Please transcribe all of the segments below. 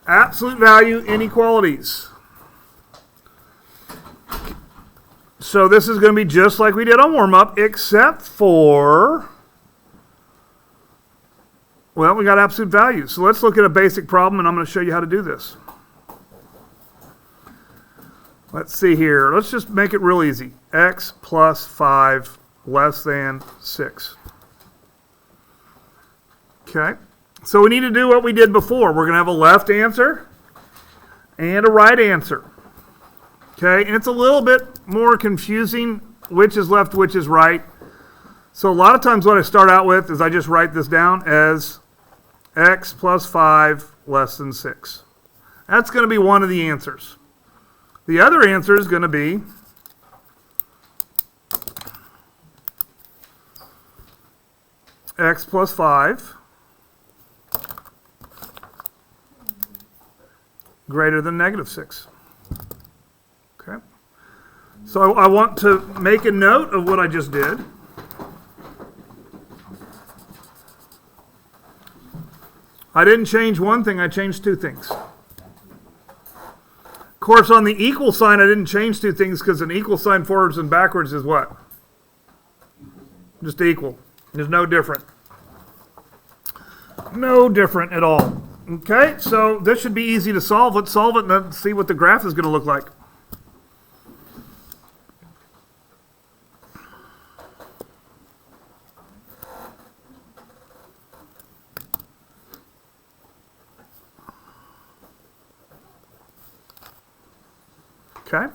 Absolute value inequalities. So this is going to be just like we did on warm-up, except for, well, we got absolute values. So let's look at a basic problem, and I'm going to show you how to do this. Let's see here. Let's just make it real easy. X plus 5 less than 6. Okay. So we need to do what we did before. We're going to have a left answer and a right answer. Okay, and it's a little bit more confusing which is left, which is right. So a lot of times what I start out with is I just write this down as x plus 5 less than 6. That's going to be one of the answers. The other answer is going to be x plus 5 greater than negative 6. Okay. So I want to make a note of what I just did. I didn't change one thing, I changed two things. Of course, on the equal sign, I didn't change two things because an equal sign forwards and backwards is what? Just equal. There's no different. No different at all. Okay, so this should be easy to solve. Let's solve it and then see what the graph is going to look like. Okay.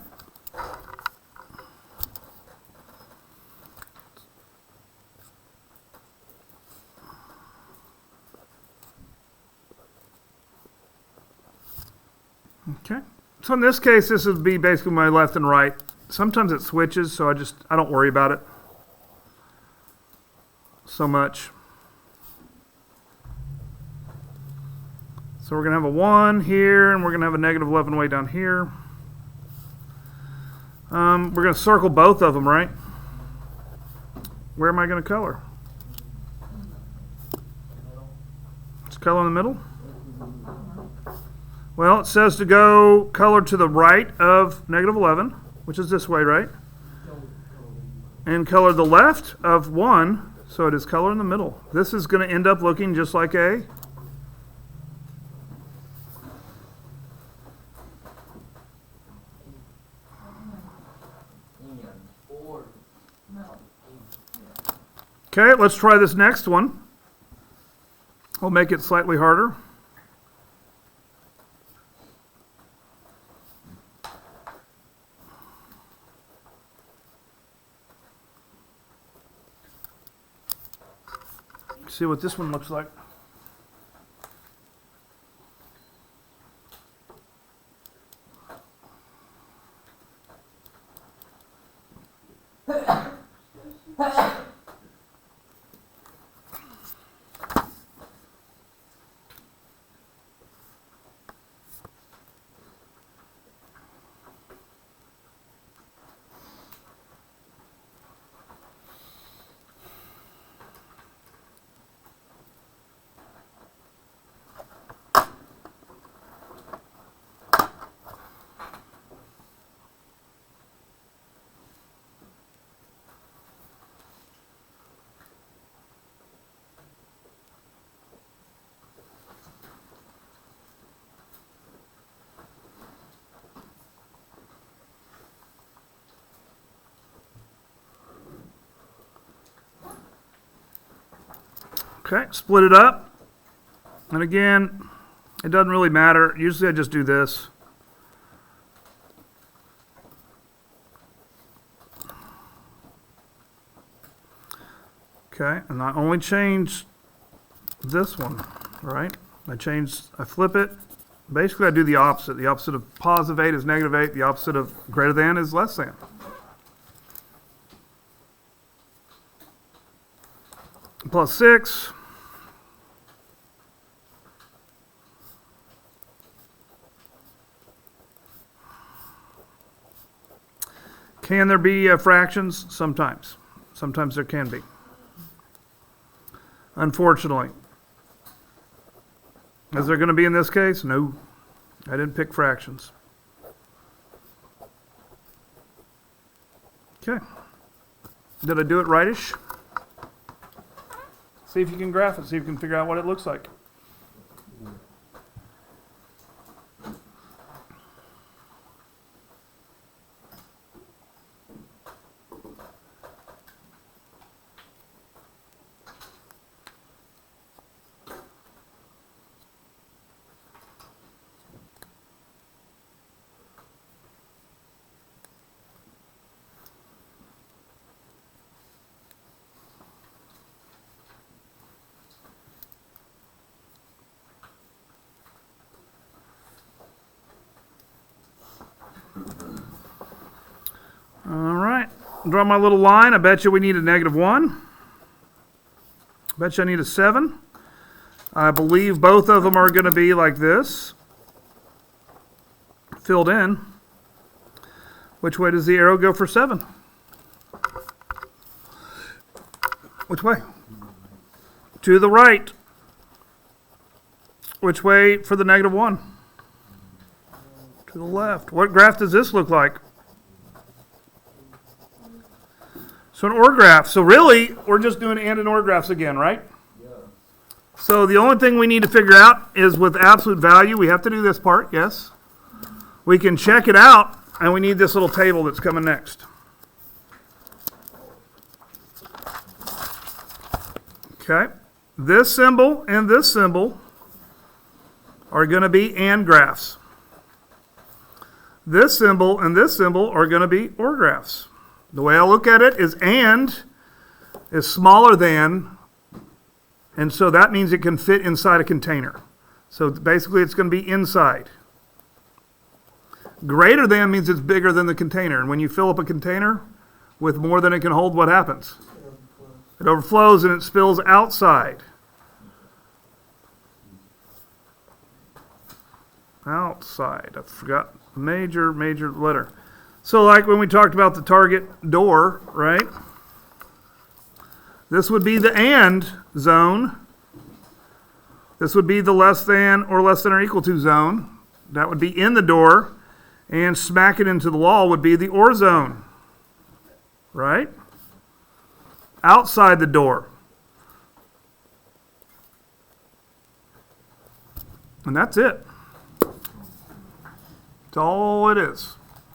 Okay. So in this case, this would be basically my left and right. Sometimes it switches, so I don't worry about it so much. So we're going to have a 1 here, and we're going to have a negative 11 way down here. We're going to circle both of them, right? Where am I going to color? Just color in the middle? Well, it says to go color to the right of negative 11, which is this way, right? And color the left of 1, so it is color in the middle. This is going to end up looking just like a Okay, let's try this next one. We'll make it slightly harder. See what this one looks like. Okay, split it up. And again, it doesn't really matter. Usually I just do this. Okay, and I only change this one, right? I flip it. Basically I do the opposite. The opposite of positive 8 is negative 8. The opposite of greater than is less than. Plus 6. Can there be fractions? Sometimes. Sometimes there can be. Unfortunately. Is there going to be in this case? No. I didn't pick fractions. Okay. Did I do it rightish? See if you can graph it. See if you can figure out what it looks like. All right, draw my little line. I bet you we need a -1. I bet you I need a 7. I believe both of them are going to be like this, filled in. Which way does the arrow go for 7? Which way? To the right. Which way for the -1? To the left. What graph does this look like? So an OR graph. So really, we're just doing and OR graphs again, right? Yeah. So the only thing we need to figure out is with absolute value, we have to do this part, yes. We can check it out, and we need this little table that's coming next. Okay. This symbol and this symbol are going to be AND graphs. This symbol and this symbol are going to be OR graphs. The way I look at it is AND is smaller than, and so that means it can fit inside a container. So basically it's going to be inside. Greater than means it's bigger than the container. And when you fill up a container with more than it can hold, what happens? It overflows and it spills outside. Outside. I forgot major letter. So like when we talked about the target door, right? This would be the AND zone. This would be the less than or equal to zone. That would be in the door. And smack it into the wall would be the OR zone. Right? Outside the door. And that's it. That's all it is.